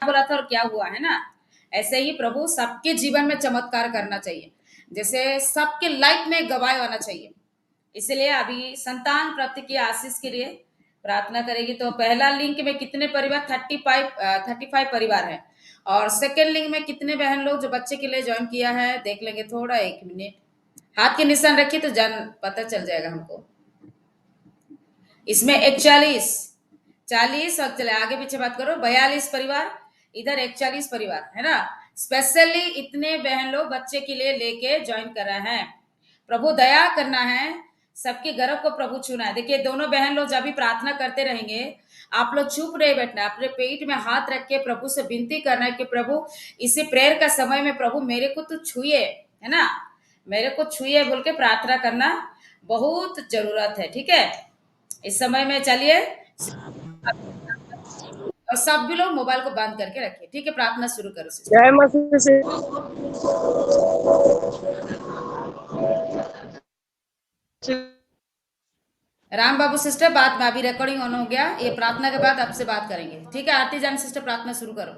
बोला था और क्या हुआ, है ना? ऐसे ही प्रभु सबके जीवन में चमत्कार करना चाहिए, जैसे सबके लाइफ में गवाह होना चाहिए। इसलिए अभी संतान प्राप्ति की आशीष के लिए प्रार्थना करेगी। तो पहला लिंक में कितने परिवार, 35 परिवार है, और सेकेंड लिंक में कितने बहन लोग जो बच्चे के लिए ज्वाइन किया है, देख लेंगे थोड़ा, 1 मिनट हाथ के निशान रखिए तो जान पता चल जाएगा हमको। इसमें 41 40, और चले आगे पीछे बात करो, 42 परिवार, इधर 41 परिवार, है ना? स्पेशली इतने बहन लोग बच्चे के लिए लेके ज्वाइन कर रहे हैं। प्रभु दया करना है, सबके गर्भ को प्रभु छूना है। देखिए दोनों बहन लोग जब भी प्रार्थना करते रहेंगे, आप लोग चुप नहीं बैठना, अपने पेट में हाथ रख के प्रभु से विनती करना है कि प्रभु इसी प्रेयर का समय में प्रभु मेरे को तो छुए, है ना? मेरे को छुए बोल के प्रार्थना करना बहुत जरूरत है, ठीक है? इस समय में चलिए, और सब भी लोग मोबाइल को बंद करके रखिए, ठीक है? प्रार्थना शुरू करो सिस्टर। जय मसीह। राम बाबू सिस्टर, बात में अभी रिकॉर्डिंग ऑन हो गया, ये प्रार्थना के बाद आपसे बात करेंगे, ठीक है? आरती जान सिस्टर प्रार्थना शुरू करो।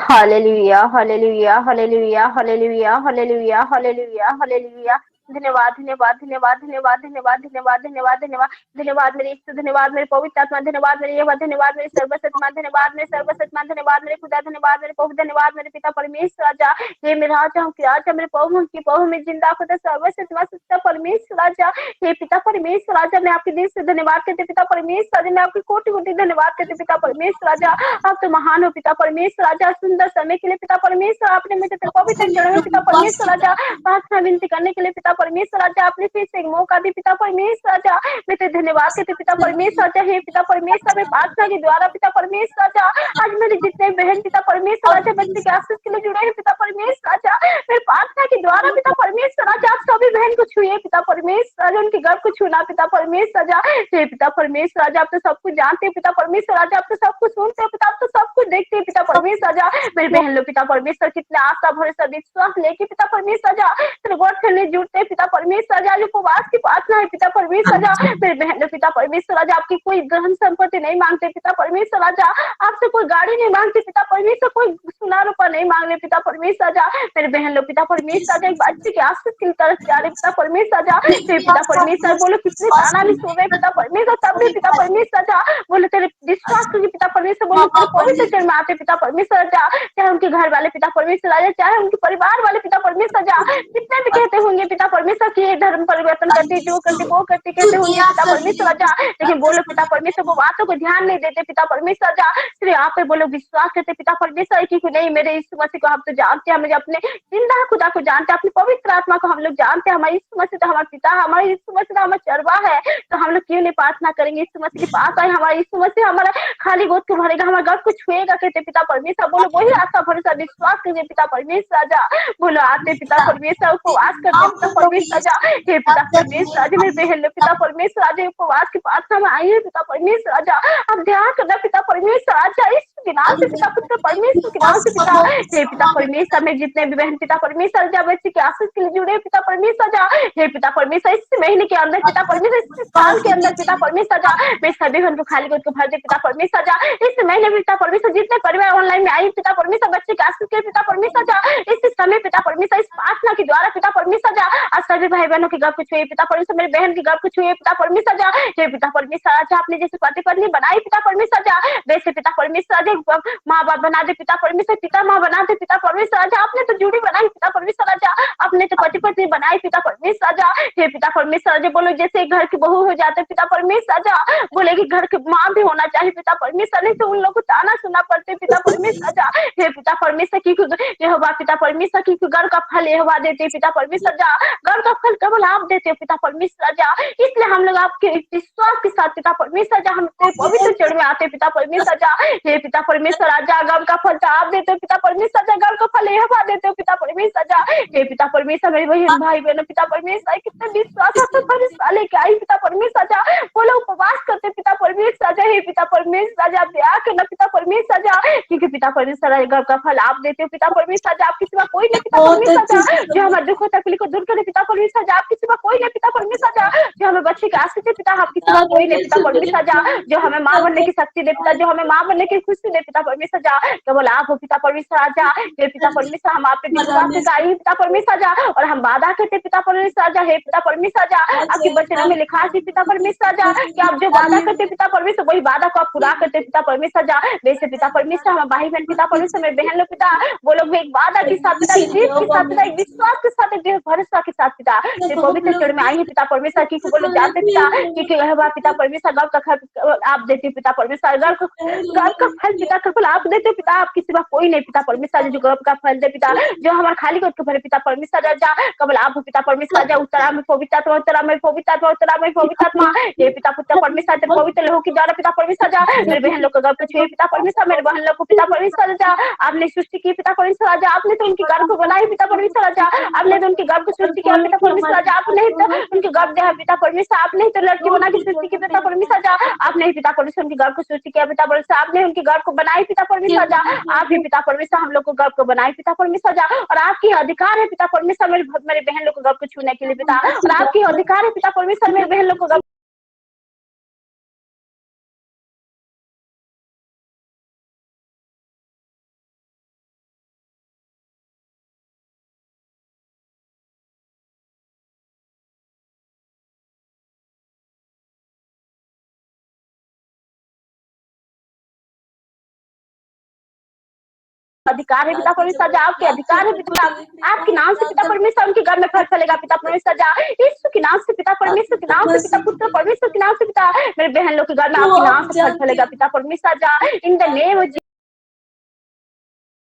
Hallelujah, hallelujah, hallelujah, hallelujah, hallelujah, hallelujah, hallelujah. धन्यवाद, धन्यवाद, धन्यवाद, धन्यवाद, धन्यवाद, धन्यवाद, धन्यवाद, धन्यवाद, धन्यवाद मेरे ईश्वर, धन्यवाद मेरे पवित्र आत्मा, धन्यवाद मेरे यहोवा, धन्यवाद मेरे सर्वशक्तिमान, धन्यवाद मेरे सर्वशक्तिमान, धन्यवाद मेरे खुदा, धन्यवाद मेरे प्रभु, धन्यवाद मेरे पिता परमेश्वर राजा। हे मेरे राजा हूँ कि राजा, मेरे प्रभु की प्रभु में जिंदा खुदा सर्वशक्तिमान सच्चा परमेश्वर राजा। हे पिता परमेश्वर राजा, मैं आपके दिल से धन्यवाद करते पिता परमेश्वर राजा, मैं आपकी कोटि कोटि धन्यवाद करते पिता परमेश्वर राजा। आप तो महान हो पिता परमेश्वर राजा, सुंदर समय के लिए पिता परमेश्वर आपने मुझे तेरे पवित्र चरण में पिता परमेश्वर राजा प्रार्थना विनती करने के लिए पिता परमेश्वर राजा आपने फिर से एक मौका दी पिता परमेश्वर राजा। मैं तेरे धन्यवाद करते पिता परमेश्वर राजा। हे पिता परमेश्वर, मैं प्रार्थना के द्वारा पिता परमेश्वर राजा आज मेरे जितने बहन पिता परमेश्वर राजा बच्चे के आशीष के लिए जुड़े हैं पिता परमेश्वर राजा, मैं प्रार्थना के द्वारा पिता परमेश्वर राजा आप सभी बहन को छुए पिता परमेश्वर राजा, उनके घर को छूना पिता परमेश्वर राजा। हे पिता परमेश्वर राजा, आप तो सब कुछ जानते हैं पिता परमेश्वर राजा, आप तो सब कुछ सुनते हो पिता, आप तो सब कुछ देखते हैं पिता परमेश्वर राजा। मेरे बहन लोग पिता परमेश्वर कितने आशा भरोसा विश्वास लेके पिता परमेश्वर राजा तेरे गॉड खेलने जुड़ते हैं पिता परमेश्वर राजा, जो उपवास की प्रार्थना है पिता परमेश्वर राजा। मेरे बहन लोग पिता परमेश्वर राजा आपकी कोई धन संपत्ति नहीं मांगते पिता परमेश्वर राजा, आपसे कोई गाड़ी नहीं मांगते पिता परमेश्वर, कोई सोना रुपया नहीं मांग रहे पिता परमेश्वर राजा। मेरे बहन लोग पिता परमेश्वर राजा एक बच्चे के आशीष की तरफ जा रहे पिता परमेश्वर राजा। हे पिता परमेश्वर बोलो कितने ताना भी सो गए पिता परमेश्वर, तब भी पिता परमेश्वर राजा बोले तेरे विश्वास करके पिता परमेश्वर बोलो तेरे पवित्र चरण में आते पिता परमेश्वर राजा। चाहे उनके घर वाले पिता परमेश्वर राजा, चाहे उनके परिवार वाले पिता परमेश्वर राजा कितने भी कहते होंगे पिता परमेश्वर की ये धर्म परिवर्तन करते, जो करते वो करते कहते होंगे पिता परमेश्वर राजा, लेकिन बोलो पिता परमेश्वर वो बातों को ध्यान नहीं देते पिता परमेश्वर राजा। सिर्फ आप पे बोलो विश्वास करते पिता परमेश्वर की नहीं मेरे यीशु मसीह को हम तो जानते हैं, मुझे अपने जिंदा खुदा को जानते हैं, अपनी पवित्र आत्मा को हम लोग जानते हैं, हमारे यीशु मसीह तो हमारा पिता है, हमारे यीशु मसीह तो हमारा चरवा है, तो हम लोग क्यों नहीं प्रार्थना करेंगे यीशु मसीह के पास आए, हमारा यीशु मसीह हमारा खाली गोद को भरेगा, हमारा घर को छुएगा कहते पिता परमेश्वर। बोलो वही आशा भरोसा विश्वास करके पिता परमेश्वर राजा बोलो आते पिता परमेश्वर उपवास करते पिता परमेश्वर राजा। हे पिता परमेश्वर राजा मेरे बहन लोग पिता परमेश्वर राजा उपवास की प्रार्थना में आई है पिता परमेश्वर राजा, अब ध्यान करना पिता परमेश्वर राजा इस के नाम से पिता पुत्र परमेश्वर के नाम से पिता। हे पिता परमेश्वर में जितने भी बहन पिता परमेश्वर राजा बच्चे के आशीष के लिए जुड़े पिता परमेश्वर राजा, हे पिता परमेश्वर इस महीने के अंदर पिता परमेश्वर इस साल के अंदर पिता परमेश्वर राजा मैं सभी बहन को खाली गोद को भर दे पिता परमेश्वर राजा। इस महीने में पिता परमेश्वर जितने परिवार ऑनलाइन में आई पिता परमेश्वर बच्चे के आशीष के पिता परमेश्वर राजा इस समय पिता परमेश्वर इस प्रार्थना के द्वारा पिता परमेश्वर राजा आज सभी भाई बहनों के घर को छुए पिता परमेश्वर, मेरे बहन के घर को छुए पिता परमेश्वर राजा। हे पिता परमेश्वर राजा आपने जैसे पति पत्नी बनाई पिता परमेश्वर राजा वैसे पिता परमेश्वर राजा माँ बाप बना दे पिता परमेश्वर, पिता माँ बना दे पिता परमेश्वर राजा, आपने तो जुड़ी बनाई पिता परमेश्वर राजा, आपने तो पति पत्नी बनाई पिता परमेश्वर राजा। हे पिता परमेश्वर राजा बोलो जैसे घर की बहू हो जाते पिता परमेश्वर राजा बोले कि घर की माँ भी होना चाहिए पिता परमेश्वर, नहीं तो उन लोग को ताना सुनना पड़ते पिता परमेश्वर राजा। हे पिता परमेश्वर की यहोवा पिता परमेश्वर की घर का फल यहोवा देते पिता परमेश्वर राजा, घर का फल केवल आप देते हो पिता परमेश्वर राजा, इसलिए हम लोग आपके विश्वास के साथ पिता परमेश्वर राजा हम तेरे पवित्र चरण में आते पिता परमेश्वर राजा। हे पिता परमेश्वर राजा गर्भ का फल आप देते हो पिता परमेश्वर राजा गर्भ का फल यह देते हो पिता परमेश्वर राजा हे पिता परमेश्वर मेरी बहन भाई बहन पिता परमेश्वर कितने विश्वास लेके आई पिता परमेश्वर राजा बोलो उपवास करते पिता परमेश्वर राजा हे पिता परमेश्वर राजा दया करना पिता परमेश्वर राजा क्योंकि पिता परमेश्वर राजा गर्भ का फल आप देते हो पिता परमेश्वर राजा आपके सिवा कोई नहीं पिता बहुत परमेश्वर अच्छी राजा जो बात हमारे दुखों तकलीफ को दूर करे पिता परमेश्वर राजा आपके सिवा कोई नहीं पिता परमेश्वर राजा जो हमें बच्चे के आशीष दे पिता आपके सिवा कोई नहीं पिता परमेश्वर राजा जो हमें माँ बनने की शक्ति दे पिता जो हमें माँ बनने की खुशी दे पिता परमेश्वर राजा केवल आप हो पिता परमेश्वर राजा हे पिता परमेश्वर हम आप पे विश्वास करके आई हैं, पिता परमेश्वर राजा और हम वादा करते पिता परमेश्वर राजा हे पिता परमेश्वर राजा आपके वचनों में लिखा है पिता परमेश्वर राजा कि आप जो वादा करते पिता परमेश्वर वही वादा को आप पूरा करते पिता परमेश्वर राजा वैसे पिता परमेश्वर हम भाई बहन पिता परमेश्वर मेरे बहन लोग पिता वो लोग भी एक वादा के साथ पिता एक जीत के साथ पिता एक विश्वास के साथ एक भरोसा के साथ पिता तेरे पवित्र चरण में आई है पिता परमेश्वर की बोलो जानते पिता कि यह बात पिता परमेश्वर गर्भ का फल आप देते पिता परमेश्वर गर्भ का फल पिता का फल आप देते पिता आपके सिवा कोई नहीं पिता परमेश्वर जो गर्भ का फल दे पिता जो हमारे खाली गोद के भरे पिता परमेश्वर राजा केवल आप हो पिता परमेश्वर राजा उत्तरा में पवित्र आत्मा उत्तरा में पवित्र आत्मा उत्तरा में पवित्र आत्मा हे पिता पुत्र परमेश्वर तेरे पवित्र लोगों की द्वारा पिता परमेश्वर राजा मेरे बहन लोग का गर्भ को छुए पिता परमेश्वर मेरे बहन लोग को पिता परमेश्वर राजा आपने सृष्टि की पिता परमेश्वर राजा आपने तो उनकी गर्भ को बनाई पिता परमेश्वर राजा आपने तो उनकी गर्भ को सृष्टि किया पिता परमेश्वर राजा आपने तो उनके गर्भ दिया पिता परमेश्वर आपने तो लड़की बना के सृष्टि की पिता परमेश्वर राजा आपने पिता परमेश्वर उनकी गर्भ को सृष्टि किया पिता परमेश्वर आपने उनकी गर्भ को बनाई पिता परमेश्वर राजा आप ही पिता परमेश्वर हम लोग को गर्भ को बनाई पिता परमेश्वर राजा और आपकी अधिकार है पिता परमेश्वर मेरे बहन लोग को गर्भ को छूने के लिए पिता और आपकी अधिकार है पिता परमेश्वर मेरे बहन लोग को गर्भ अधिकार है पिता परमेश्वर राजा आपके अधिकार है पिता आपके नाम से पिता परमेश्वर उनके घर में फल फलेगा पिता परमेश्वर राजा यीशु के नाम से पिता परमेश्वर के नाम से पिता पुत्र परमेश्वर के नाम से पिता मेरे बहन लोग के घर में आपके नाम से फल फलेगा पिता परमेश्वर राजा in the name of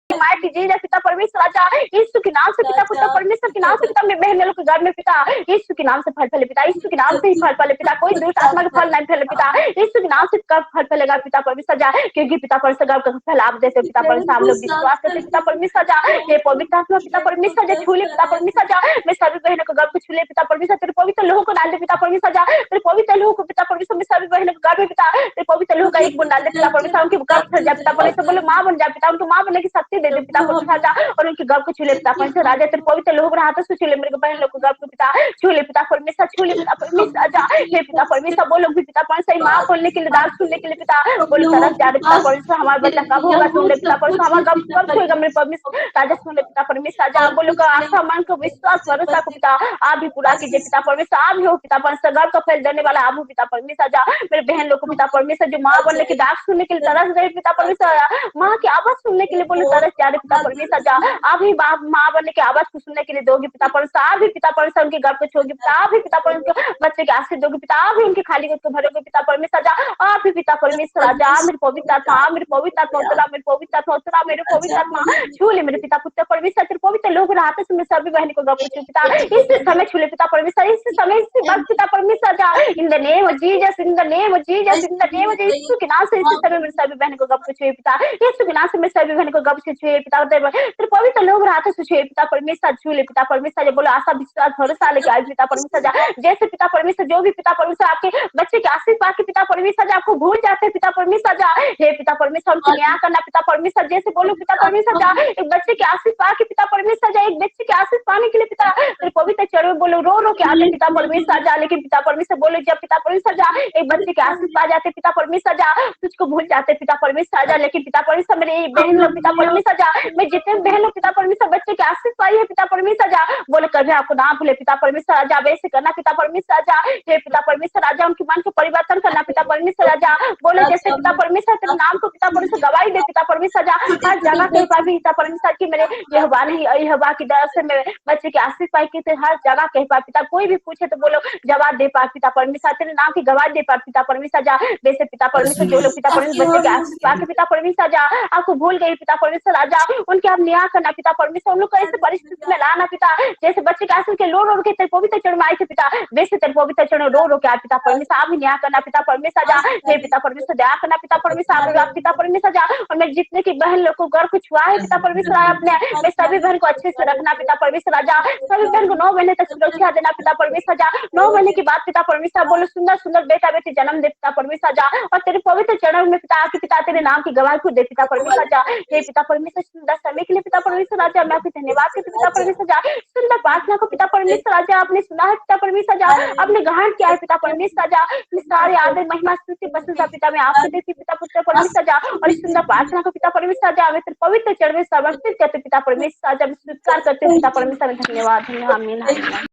mighty Jesus पिता परमेश्वर राजा यीशु के नाम से पिता पुत्र परमेश्वर के नाम से पिता मेरे बहन लोग के घर में पिता यीशु के नाम से फल फले पिता यीशु के नाम से ही फल फले पिता कोई दूसरा आत्मा का फल नहीं फले पिता यीशु के नाम से कब फल फलेगा पिता परमेश्वर राजा क्योंकि पिता परमेश्वर का फल आप देते हो पिता परमेश्वर हम लोग विश्वास करते पिता परमेश्वर राजा ये पवित्र आत्मा पिता परमेश्वर राजा छूले पिता परमेश्वर राजा मैं सभी बहनों को गर्भ को छूले पिता परमेश्वर तेरे पवित्र लोगों को डाल दे पिता परमेश्वर राजा तेरे पवित्र लोगों को पिता परमेश्वर में सभी बहनों को गर्भ में पिता तेरे पवित्र लोगों का एक गुण डाल दे पिता परमेश्वर उनके गर्भ छल जाए पिता परमेश्वर बोलो माँ बन जाए पिता उनको माँ बनने की शक्ति दे दे पिता परमेश्वर और उनके गर्भ को छूले पिता परमेश्वर राजा तेरे पवित्र लोग हाथों से छूले मेरे बहन लोग को गर्भ को पिता छूले पिता परमेश्वर छूले पिता परमेश्वर राजा हे पिता परमेश्वर वो लोग भी पिता परमेश्वर माँ बोलने के लिए दाग सुनने के लिए पिता बोलो तरस जा रहे पिता परमेश्वर हमारा बच्चा कब होगा सुन ले पिता परमेश्वर हमारा गर्भ कब होगा मेरे परमेश्वर राजा सुन ले पिता परमेश्वर राजा बोलो का आस्था मान को विश्वास भरोसा को पिता आप भी पूरा कीजिए पिता परमेश्वर आप भी हो पिता परमेश्वर गर्भ का फैल देने वाला आप हो पिता परमेश्वर राजा मेरे बहन लोग को पिता परमेश्वर जो माँ बनने के दाग सुनने के लिए तरस गए पिता परमेश्वर माँ की आवाज सुनने के लिए बोलो तरस जा रहे पिता परमेश्वर राजा आप ही माँ बनने की आवाज को सुनने के लिए दोगे पिता परमेश्वर आप भी पिता परमेश्वर उनके घर को छोड़ोगे पिता आप भी पिता परमेश्वर बच्चे के आशीष दोगे पिता आप भी उनके खाली को भरोगे पिता परमेश्वर राजा आप भी पिता परमेश्वर राजा मेरे पवित्र आत्मा मेरे पवित्र आत्मा उतरा मेरे पवित्र आत्मा उतरा मेरे पवित्र आत्मा छूले मेरे पिता पुत्र परमेश्वर तेरे पवित्र लोग रहते से मैं सभी बहन को गप छू पिता इस समय छूले पिता परमेश्वर इस समय इस वक्त पिता परमेश्वर राजा in the name of Jesus in the name of Jesus in the name of Yeshu के नाम से इस समय मेरे सभी बहन को गप छू पिता यीशु के नाम से मेरे सभी बहन को गप छू पिता तेरे पवित्र लोग रहते से छुए पिता परमेश्वर छूले पिता परमेश्वर बोलो आशा विश्वास भरोसा लेके आए पिता परमेश्वर जैसे पिता परमेश्वर जो भी पिता परमेश्वर आपके बच्चे के आशीष पाके पिता परमेश्वर आपको भूल जाते हैं पिता परमेश्वर हे पिता परमेश्वर उनको न्याय करना पिता परमेश्वर जैसे बोलो पिता परमेश्वर एक बच्चे के आशीष पाके पिता परमेश्वर एक बच्चे के आशीष पाने के लिए पिता तेरे पवित्र चरण बोलो रो के आते पिता परमेश्वर लेकिन पिता परमेश्वर बोलो जब पिता परमेश्वर एक बच्चे के आशीष पा जाते पिता परमेश्वर तुझको भूल जाते पिता परमेश्वर लेकिन पिता परमेश्वर मेरे बहन लोग पिता परमेश्वर मैं जितने बहन लोग पिता परमेश्वर बच्चे के आशीष पाई है पिता परमेश्वर बोले कभी आपको ना भूले पिता परमेश्वर राजा वैसे करना पिता परमेश्वर राजा हे पिता परमेश्वर राजा उनके मन को परिवर्तन करना पिता परमेश्वर राजा बोले जैसे पिता परमेश्वर तेरे नाम को पिता परमेश्वर गवाही दे पिता परमेश्वर राजा हर जगह कहीं पर भी पिता परमेश्वर की मेरे यहोवा नहीं यहोवा की दया से मेरे बच्चे के आशीष पाई की हर जगह कहीं पर पिता कोई भी पूछे तो बोलो जवाब दे पा पिता परमेश्वर तेरे नाम की गवाही दे पा पिता परमेश्वर राजा वैसे पिता परमेश्वर जो लोग पिता परमेश्वर बच्चे के आशीष पाके पिता परमेश्वर राजा आपको भूल गई पिता परमेश्वर राजा उनके आप न्याय करना पिता परमेश्वर उन लोग को ऐसे परिस्थिति में लाना पिता जैसे बच्चे के आशीष के रो के तेरे पवित्र चरण में आए थे पिता वैसे तेरे पवित्र चरण रो के आए पिता परमेश्वर आप भी न्याय करना पिता परमेश्वर हे पिता परमेश्वर दया करना पिता परमेश्वर आप पिता परमेश्वर और मेरे जितने की बहन लोग को घर को छुआ है पिता परमेश्वर अपने मैं सभी बहन को अच्छे से रखना पिता परमेश्वर राजा, सभी बहन को 9 महीने तक सुरक्षा देना पिता परमेश्वर राजा, 9 महीने के बाद पिता परमेश्वर बोलो सुंदर सुंदर बेटा बेटी जन्म दे पिता परमेश्वर राजा, और तेरे पवित्र चरणों में पिता आपके पिता तेरे नाम की गवाही खुद दे पिता परमेश्वर राजा। हे पिता परमेश्वर सुंदर समय के लिए पिता परमेश्वर राजा मैं आपके धन्यवाद करती हूँ पिता परमेश्वर राजा, सुंदर प्रार्थना को पिता परमेश्वर राजा आपने सुना है पिता परमेश्वर राजा, आपने ग्रहण किया है पिता परमेश्वर राजा, सारे आदर महिमा स्तुति प्रशंसा पिता मैं आपको देती पिता पुत्र परमेश्वर राजा, और इस सुंदर प्रार्थना को पिता परमेश्वर राजा मैं तेरे पवित्र चरण में समर्पित करते पिता परमेश्वर राजा, मैं स्वीकार करते पिता परमेश्वर में धन्यवाद। आमीन आमीन।